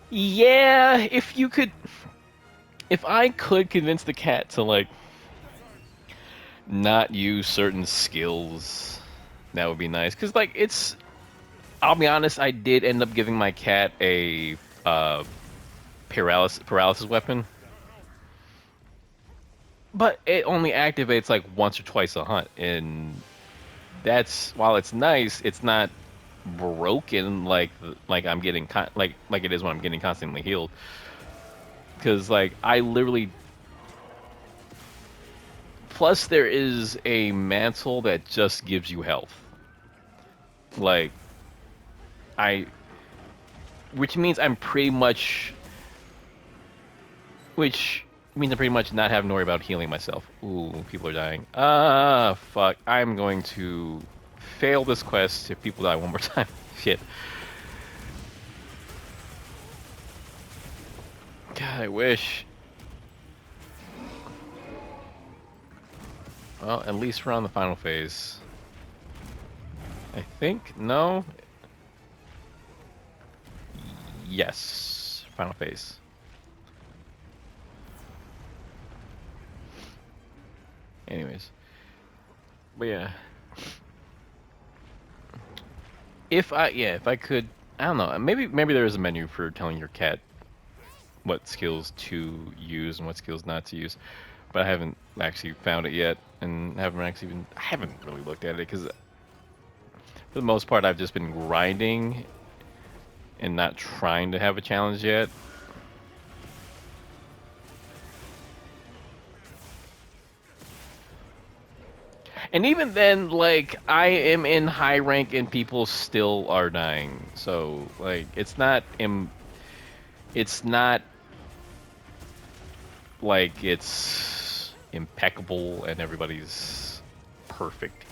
Yeah, if I could convince the cat to like not use certain skills, that would be nice. Cause like it's, I'll be honest, I did end up giving my cat a uh paralysis weapon, but it only activates like once or twice a hunt, and that's while it's nice, it's not broken like I'm getting like it is when I'm getting constantly healed. Because like I literally, plus there is a mantle that just gives you health. Like I, which means I'm pretty much, which means I'm pretty much not having to worry about healing myself. Ooh, people are dying. Ah, fuck. I'm going to fail this quest if people die one more time. Shit. God, I wish. Well, at least we're on the final phase. I think? No? Yes. Final phase. Anyways. But yeah. If I could, I don't know. Maybe there is a menu for telling your cat what skills to use and what skills not to use. But I haven't actually found it yet, and I haven't really looked at it because for the most part I've just been grinding and not trying to have a challenge yet. And even then, like I am in high rank and people still are dying. So like it's not like it's impeccable and everybody's perfect.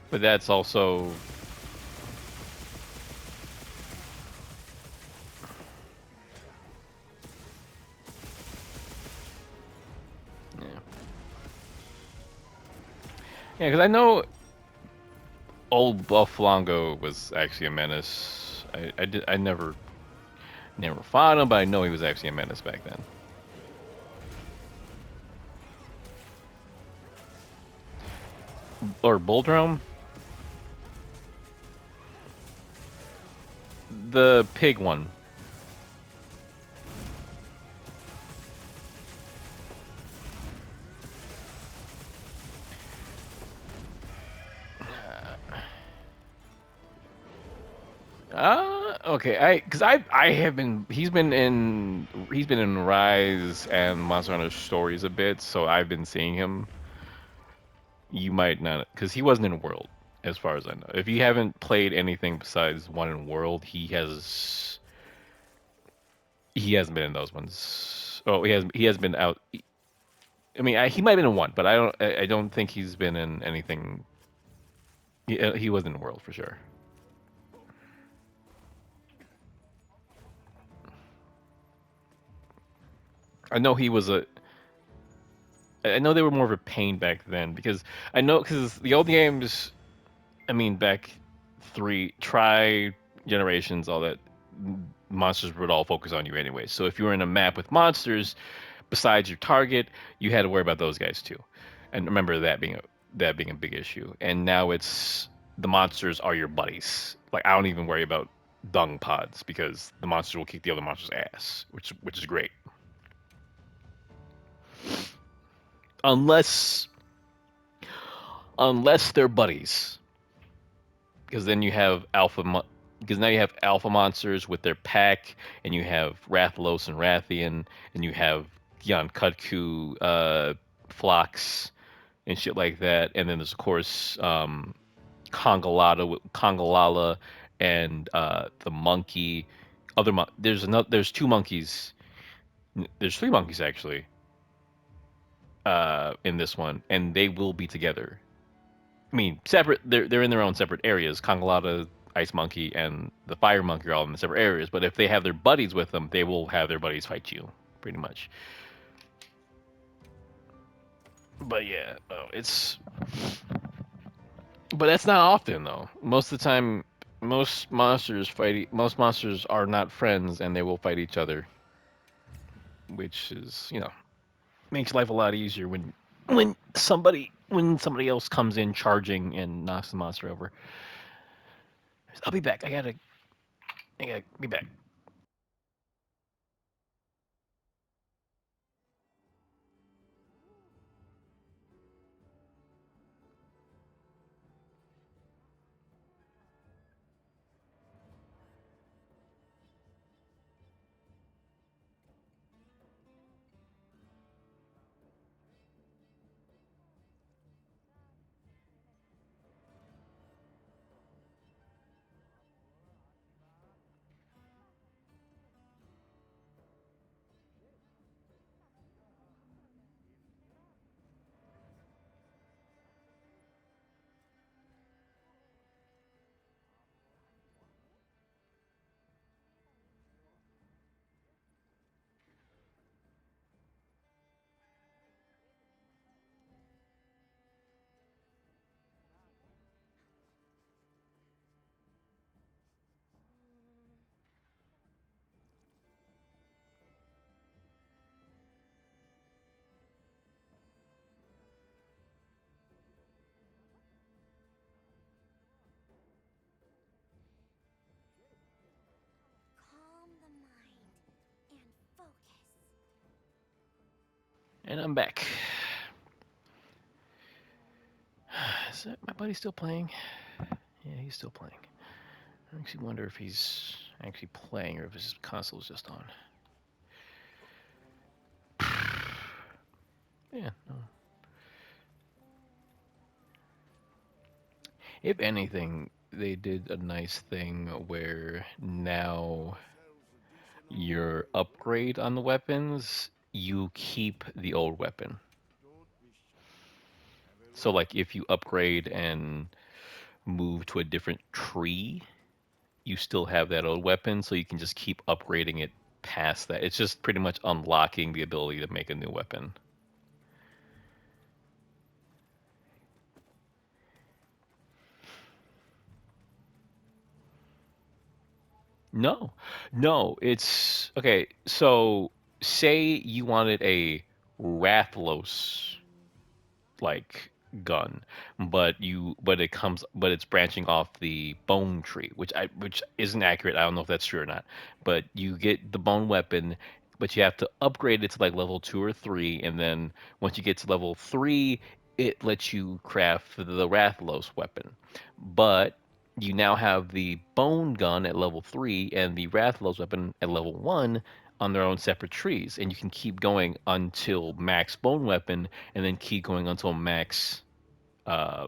But that's also, yeah, yeah, because I know old Buffalongo was actually a menace. I never fought him, but I know he was actually a menace back then. Or Boldrome, the pig one. Okay. I have been he's been in Rise and Monster Hunter Stories a bit, so I've been seeing him. You might not, because he wasn't in World, as far as I know. If you haven't played anything besides one in World, he has He hasn't been in those ones. Oh, he has been out. I mean, he might have been in one, but I don't think he's been in anything. He was in the world for sure. I know he was a. I know they were more of a pain back then because I know because the old games. I mean, back try generations, all that monsters would all focus on you anyway. So if you were in a map with monsters, besides your target, you had to worry about those guys too. And remember that being a big issue. And now it's the monsters are your buddies. Like I don't even worry about dung pods because the monsters will kick the other monster's ass, which is great. Unless unless they're buddies, because then you have because now you have alpha monsters with their pack, and you have Rathalos and Rathian, and you have Jan Kutku, Phlox, and shit like that. And then there's of course Congalala, and the monkey. There's two monkeys. There's three monkeys actually in this one, and they will be together. I mean, separate. They're in their own separate areas. Congalata, Ice Monkey, and the Fire Monkey are all in the separate areas. But if they have their buddies with them, they will have their buddies fight you, pretty much. But yeah, it's. But that's not often though. Most of the time, Most monsters are not friends, and they will fight each other, which is makes life a lot easier when somebody else comes in charging and knocks the monster over. I'll be back. I gotta be back. Calm the mind and focus. And I'm back. My buddy still playing? Yeah, he's still playing. I actually wonder if he's actually playing or if his console's just on. Yeah, no. If anything, they did a nice thing where now your upgrade on the weapons, you keep the old weapon. So, like, if you upgrade and move to a different tree, you still have that old weapon, so you can just keep upgrading it past that. It's just pretty much unlocking the ability to make a new weapon. No, no, it's okay. So, say you wanted a Rathlos like gun, but it's branching off the bone tree, which isn't accurate. I don't know if that's true or not. But you get the bone weapon, but you have to upgrade it to like level 2 or 3, and then once you get to level 3, it lets you craft the Rathlos weapon. But you now have the bone gun at level 3 and the Rathlos weapon at level 1 on their own separate trees, and you can keep going until max bone weapon, and then keep going until max uh,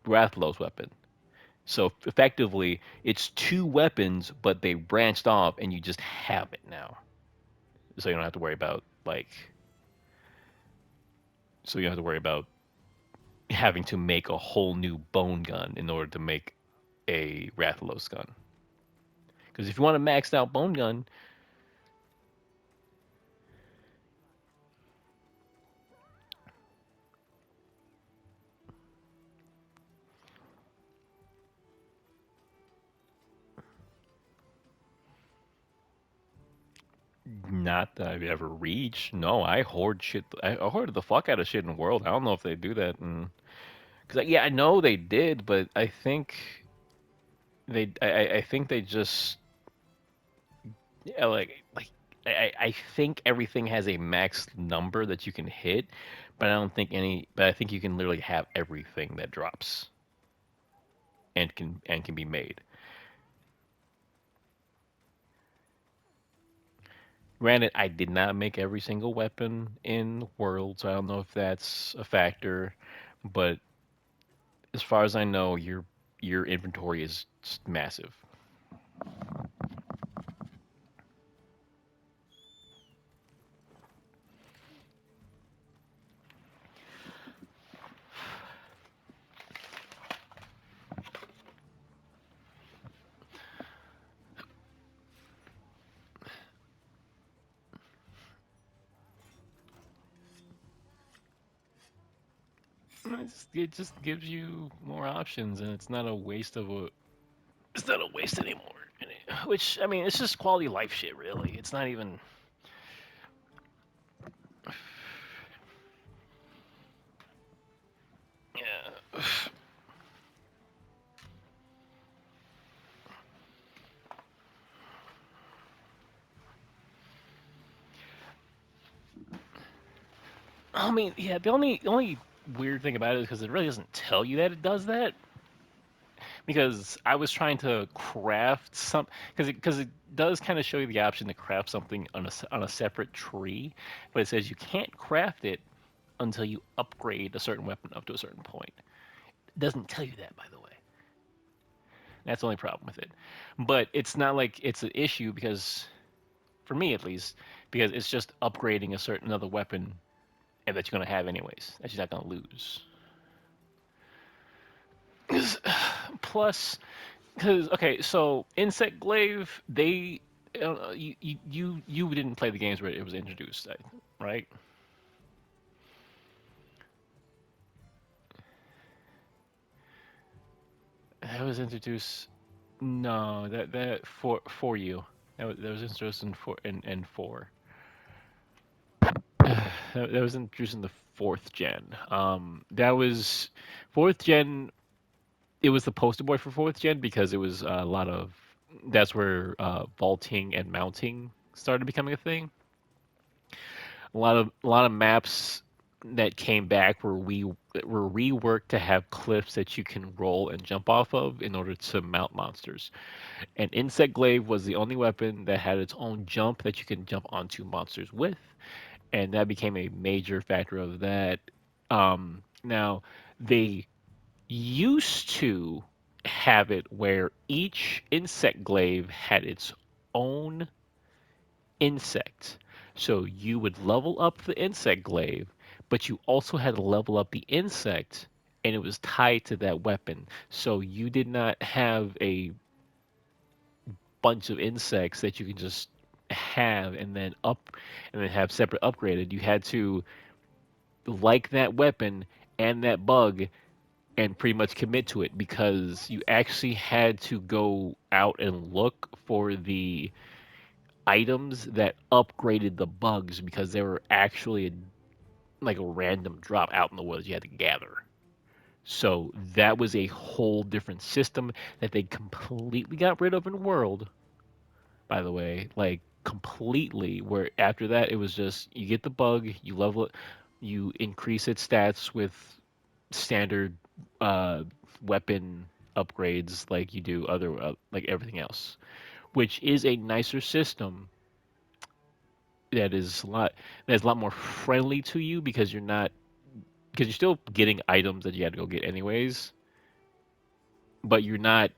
Rathlow's weapon. So effectively, it's two weapons, but they branched off, and you just have it now. so you don't have to worry about like so you don't have to worry about having to make a whole new bone gun in order to make a Rathalos gun. Because if you want a maxed out bone gun, not that I've ever reached. No, I hoard shit. I hoarded the fuck out of shit in the world. I don't know if they do that. Because yeah, I know they did, but I think I think they just yeah, I think everything has a max number that you can hit, but I don't think any. But I think you can literally have everything that drops and can be made. Granted, I did not make every single weapon in World, so I don't know if that's a factor. But as far as I know, your inventory is just massive. It just gives you more options, and it's not a waste of a. It's not a waste anymore. Which I mean, it's just quality of life shit, really. It's not even. Yeah. I mean, yeah. The only weird thing about it is because it really doesn't tell you that it does that. Because I was trying to craft some because it does kind of show you the option to craft something on on a separate tree, but it says you can't craft it until you upgrade a certain weapon up to a certain point. It doesn't tell you that, by the way. That's the only problem with it. But it's not like it's an issue because, for me at least, because it's just upgrading a certain other weapon and that you're gonna have anyways. That you're not gonna lose. Plus, because okay, so Insect Glaive, they, you didn't play the games where it was introduced, right? That was introduced. No, that for you. That was introduced in four. That was introduced in the fourth gen. That was fourth gen. It was the poster boy for fourth gen because it was a lot of. That's where vaulting and mounting started becoming a thing. A lot of maps that came back were reworked to have cliffs that you can roll and jump off of in order to mount monsters. And Insect Glaive was the only weapon that had its own jump that you can jump onto monsters with, and that became a major factor of that. Now they used to have it where each Insect Glaive had its own insect. So you would level up the insect glaive, but you also had to level up the insect, and it was tied to that weapon. So you did not have a bunch of insects that you can just have and then have separate upgraded. You had to like that weapon and that bug and pretty much commit to it because you actually had to go out and look for the items that upgraded the bugs because they were actually like a random drop out in the woods you had to gather. So that was a whole different system that they completely got rid of in World, by the way. Like completely, where after that it was just you get the bug, you level it, you increase its stats with standard uh, weapon upgrades like you do other like everything else, which is a nicer system that is a lot that's a lot more friendly to you because you're still getting items that you had to go get anyways, but you're not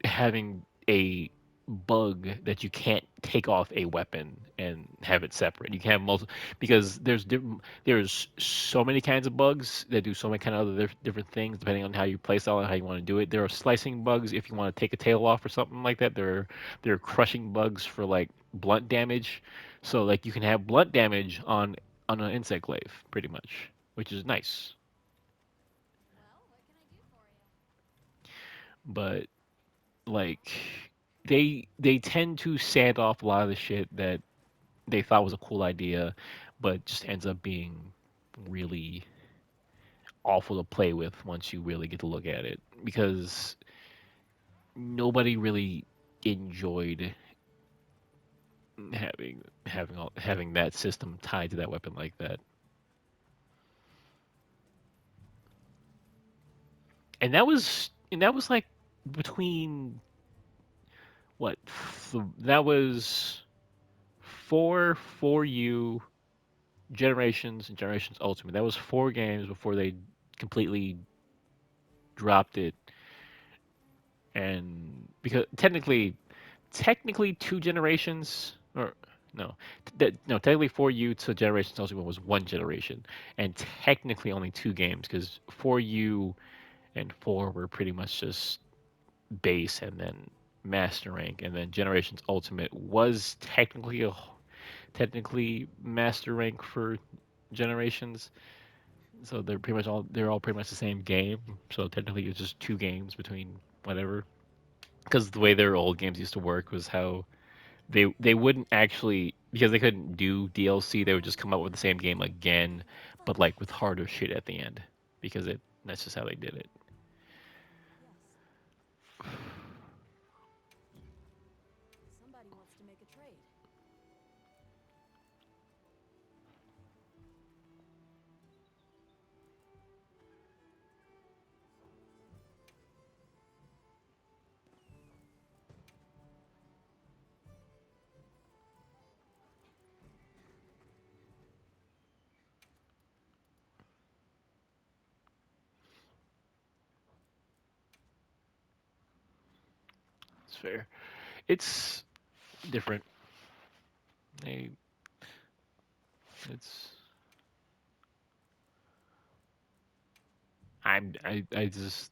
having a bug that you can't take off a weapon and have it separate. You can have multiple because there's so many kinds of bugs that do so many kind of other different things depending on how you play style and how you want to do it. There are slicing bugs if you want to take a tail off or something like that. There are crushing bugs for like blunt damage. So like you can have blunt damage on an insect glaive pretty much, which is nice. Well, what can I do for you? But like they tend to sand off a lot of the shit that they thought was a cool idea, but just ends up being really awful to play with once you really get to look at it because nobody really enjoyed having that system tied to that weapon like that. And that was like between what that was four U Generations and Generations Ultimate. That was 4 games before they completely dropped it. And because technically 2 generations or no, no, technically 4U to Generations Ultimate was 1 generation, and technically only 2 games because 4U and 4 were pretty much just base and then master rank, and then Generations Ultimate was technically master rank for Generations. So they're all pretty much the same game. So technically it's just 2 games between whatever. Because the way their old games used to work was how they wouldn't actually, because they couldn't do DLC, they would just come up with the same game again, but like with harder shit at the end. Because that's just how they did it. Yes. Somebody wants to make a trade. It's fair. It's different. They it's I just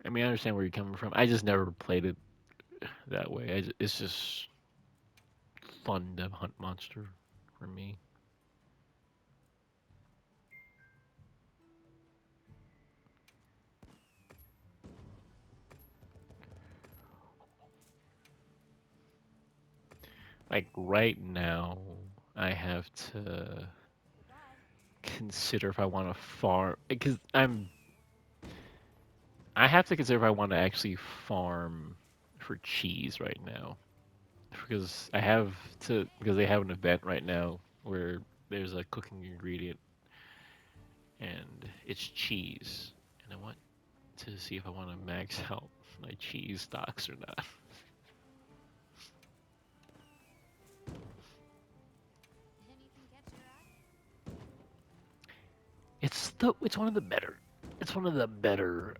I mean I understand where you're coming from. I just never played it that way. It's just fun to hunt monster for me. Like right now, I have to Goodbye. consider if I want to farm because I have to consider if I want to actually farm for cheese right now because they have an event right now where there's a cooking ingredient and it's cheese, and I want to see if I want to max out my cheese stocks or not. Anything catch your eye? It's one of the better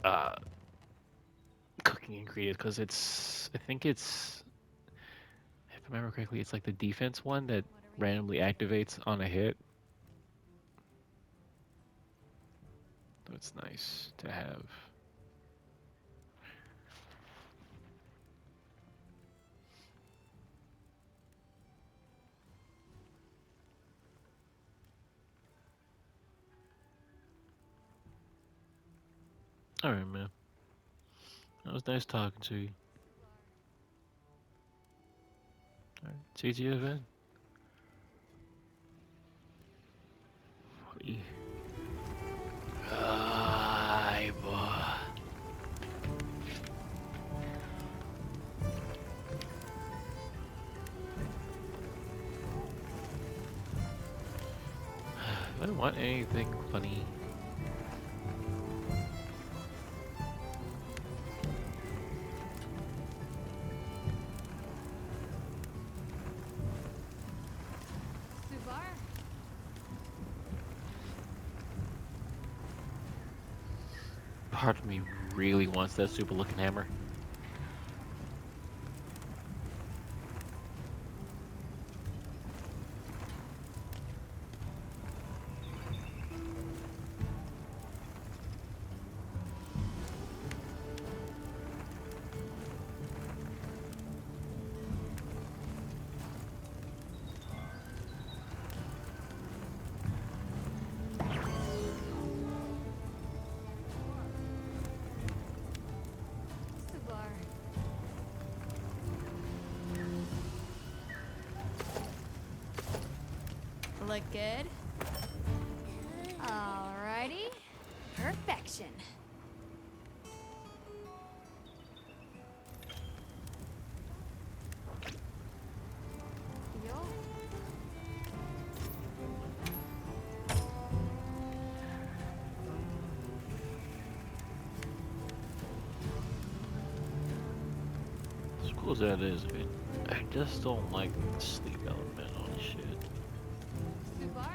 cooking ingredients because I think it's, if I remember correctly, it's like the defense one that What are we thinking? randomly activates on a hit. So it's nice to have. All right, man. That was nice talking to you. All right, see you event. Ay, boy. I don't want anything funny. Suvar? Part of me really wants that super looking hammer. Look good? Alrighty. Perfection. Yo. As cool as that is, man, I just don't like the sleep element on this shit. Subar.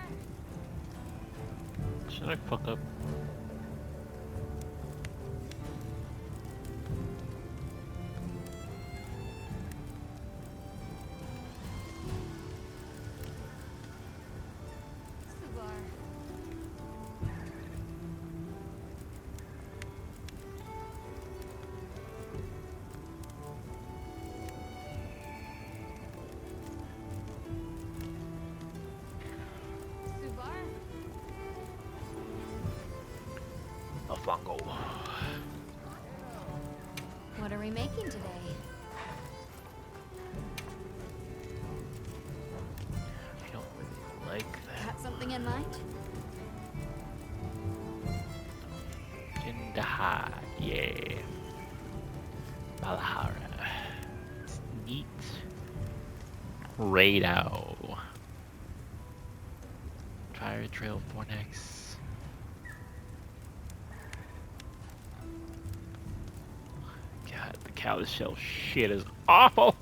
Should I fuck up? Subar. Subar. A fungo. What are we making today? I don't really like that. Got something in mind? Jindaha, yeah. Malahara. It's neat. Radao. Fire Trail Fornex. God, the Callus Shell shit is awful!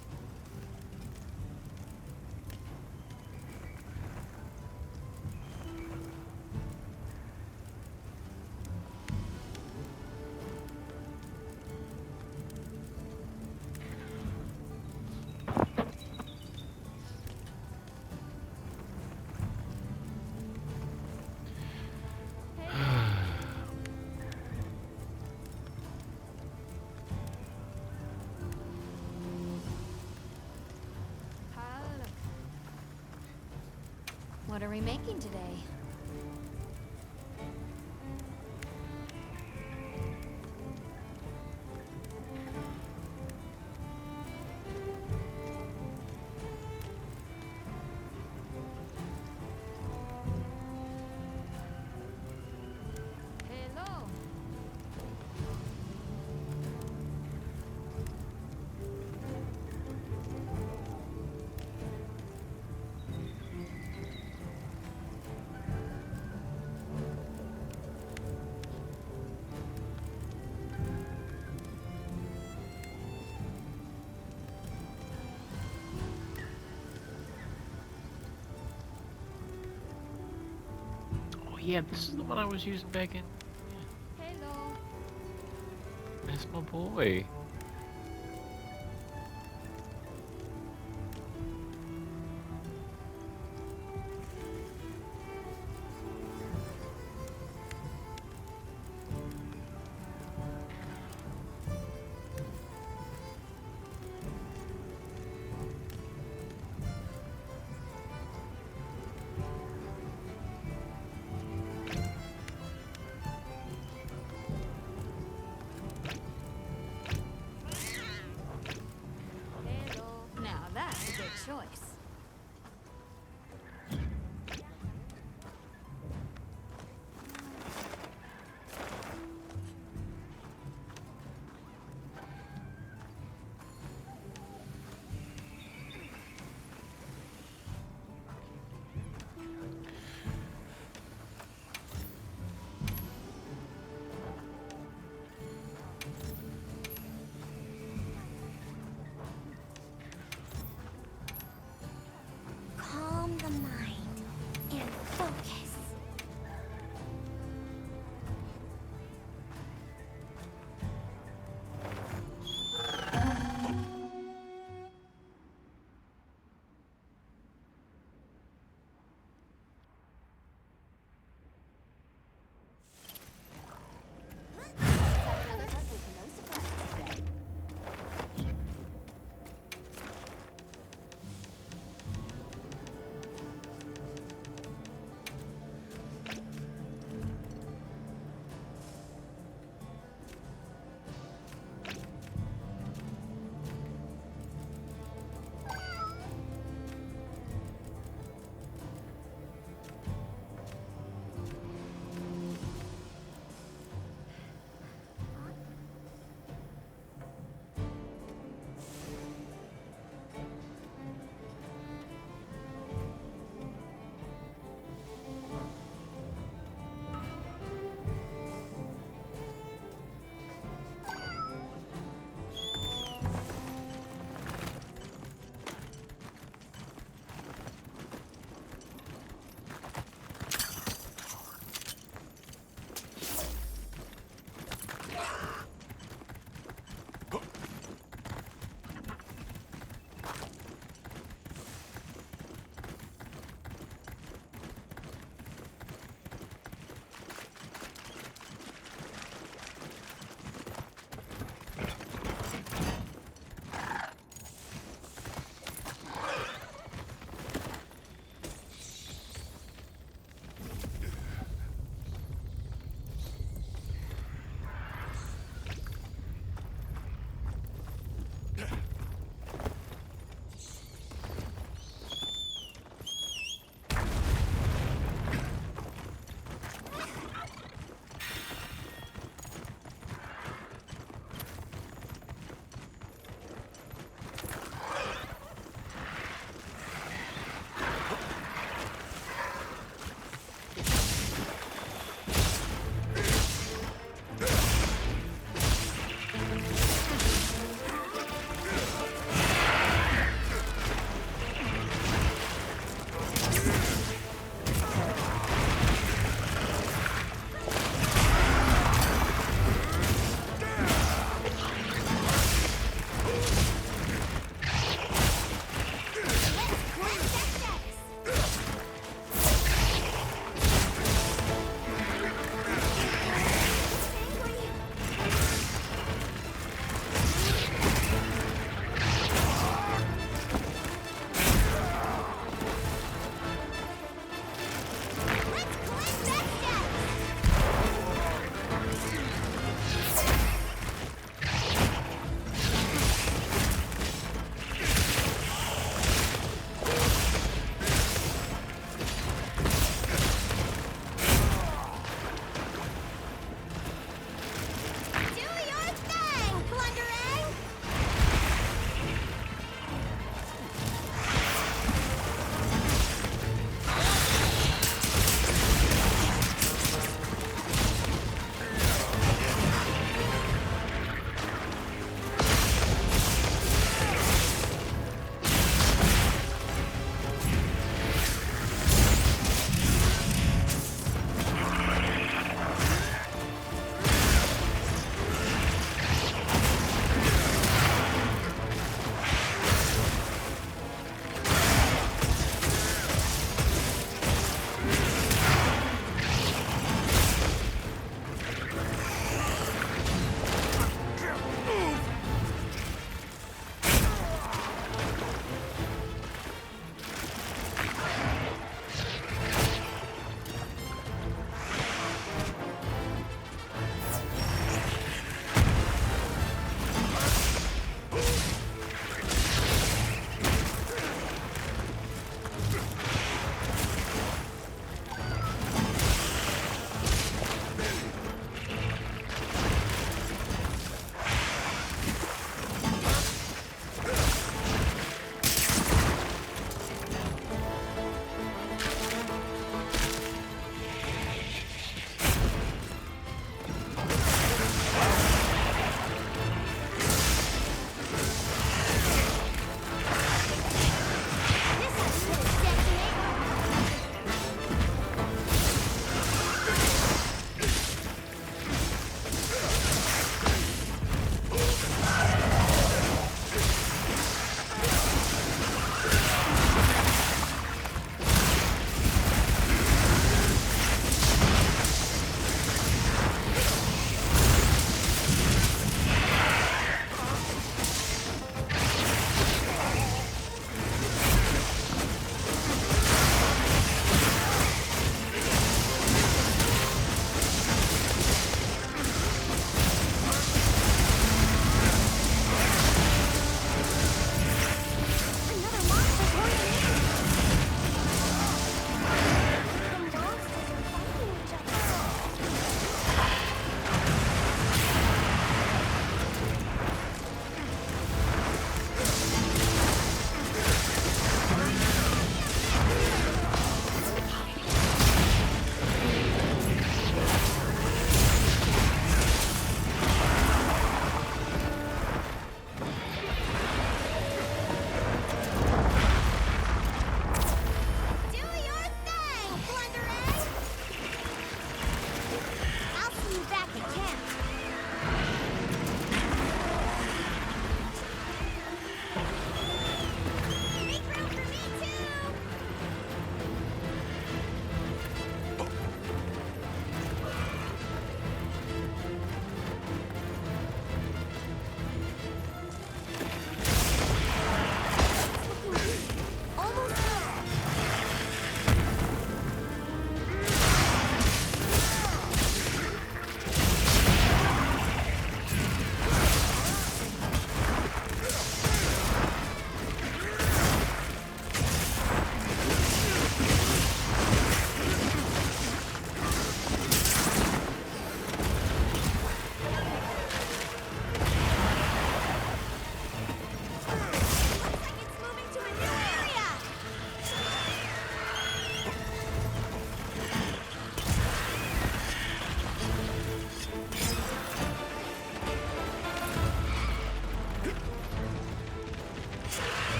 Look. What are we making today? Hello. Oh yeah, this is the one I was using back in. Hello. That's my boy. Hello. Now that's a good choice.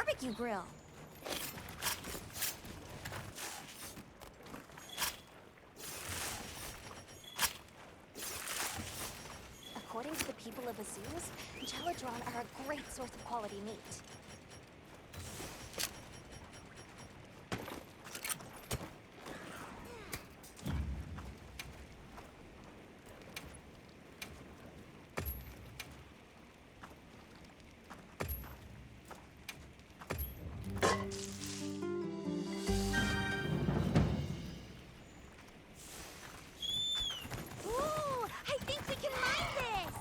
barbecue grill. According to the people of Azuz, Chaladron are a great source of quality meat. Ooh, I think we can mine this!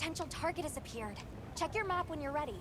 potential target has appeared. Check your map when you're ready.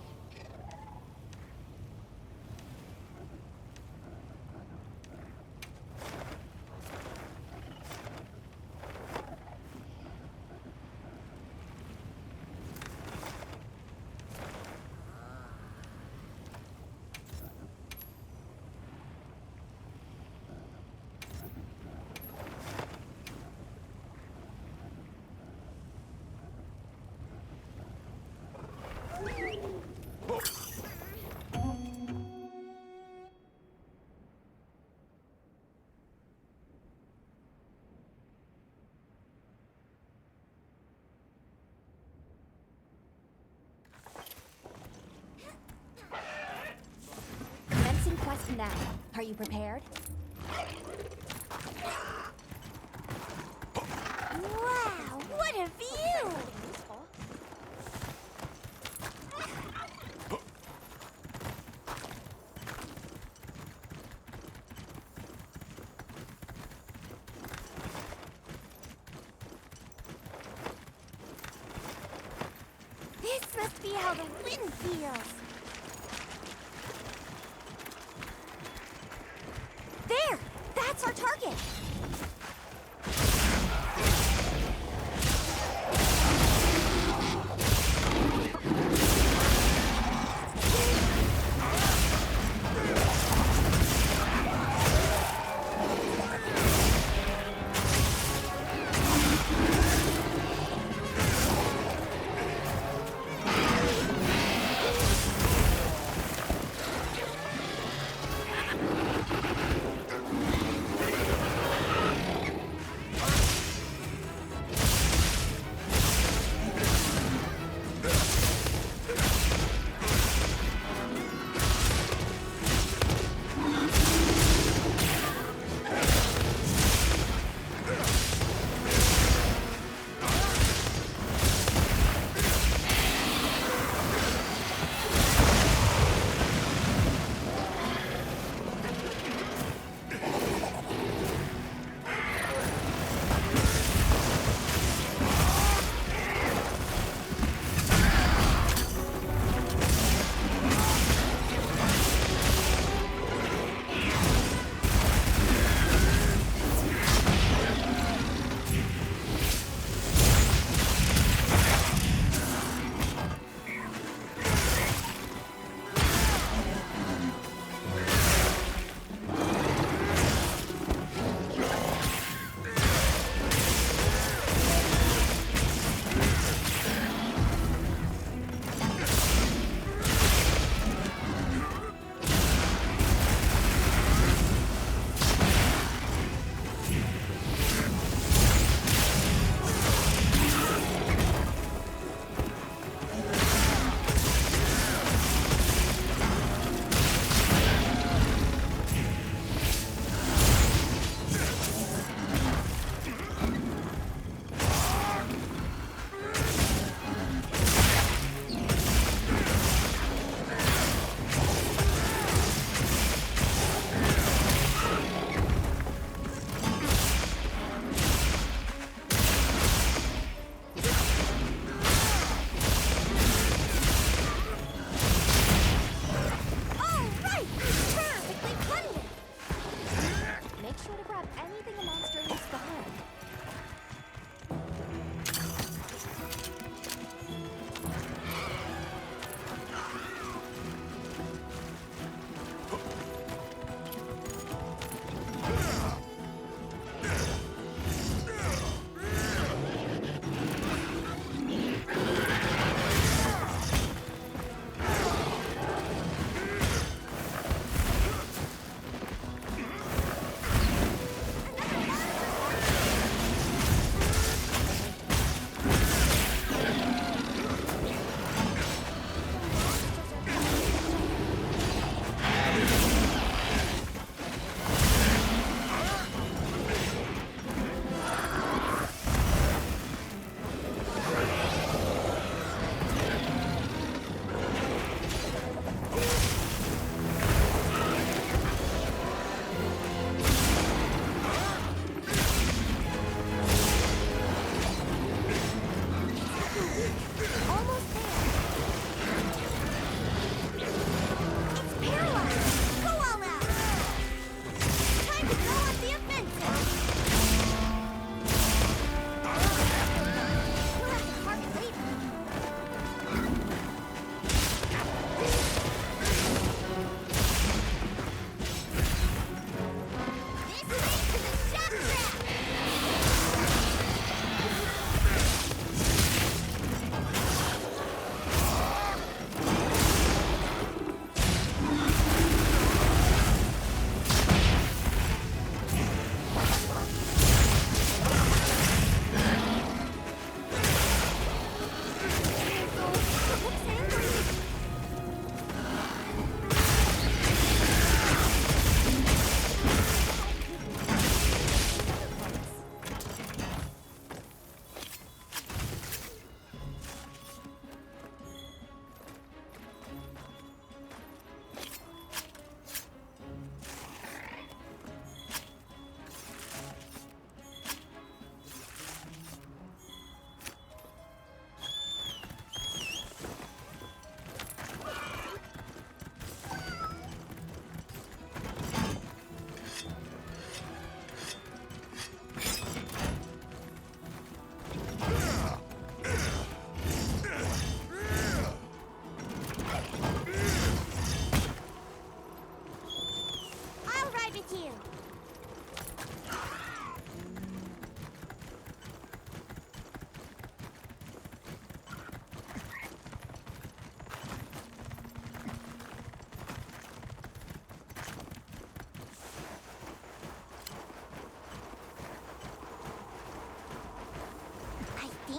Commencing quest now. Are you prepared? Wow, what a view! This must be how the wind feels. There! That's our target!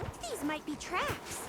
think these might be tracks.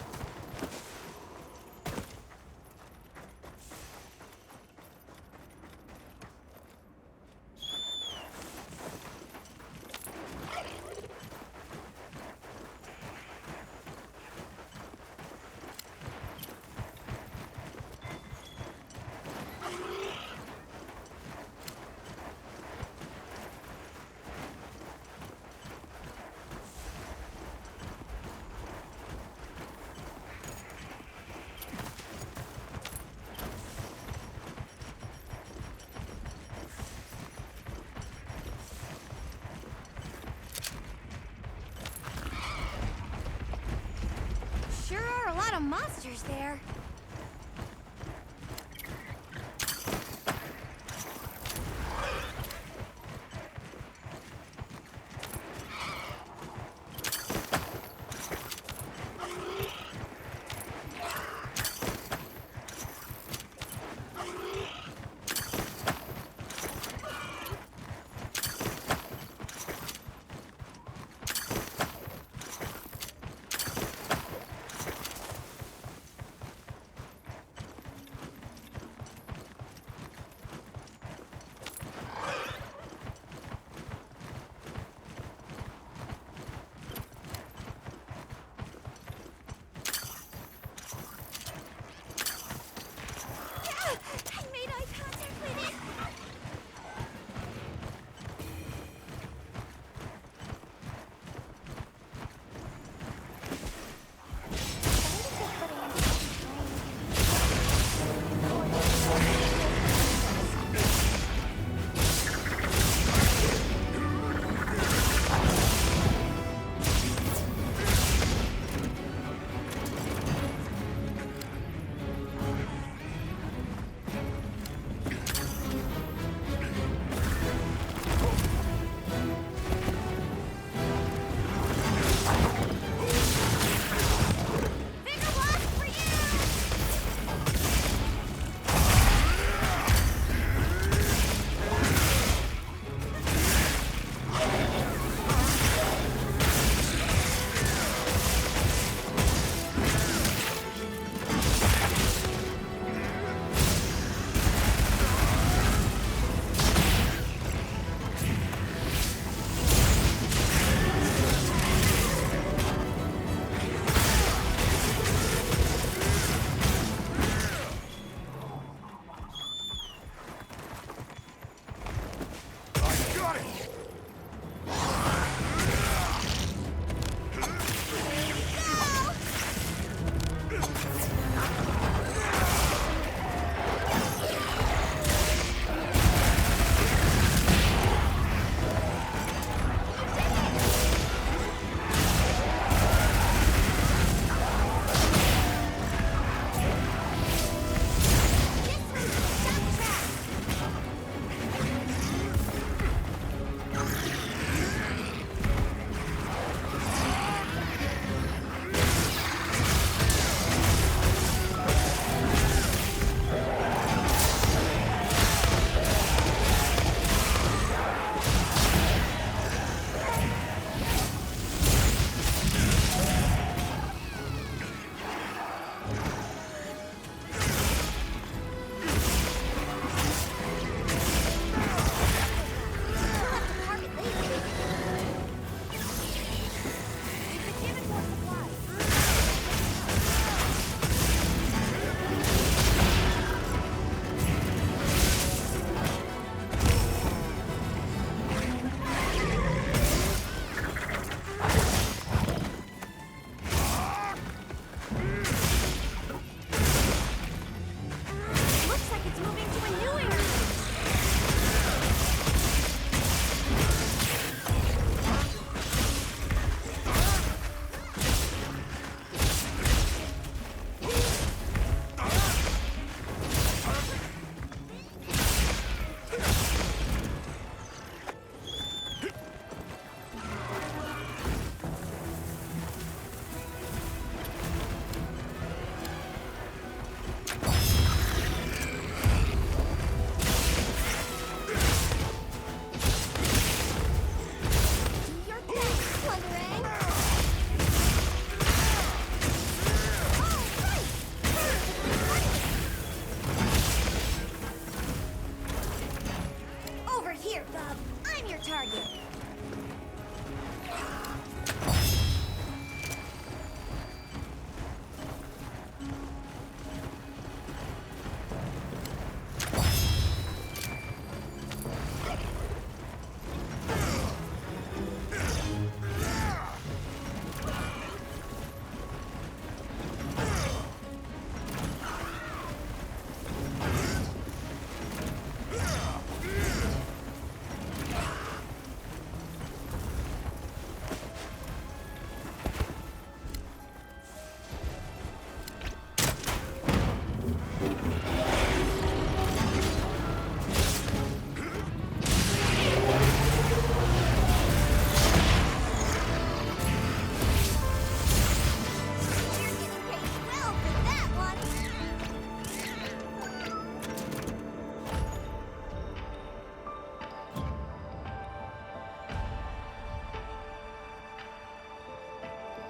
Sure are a lot of monsters there.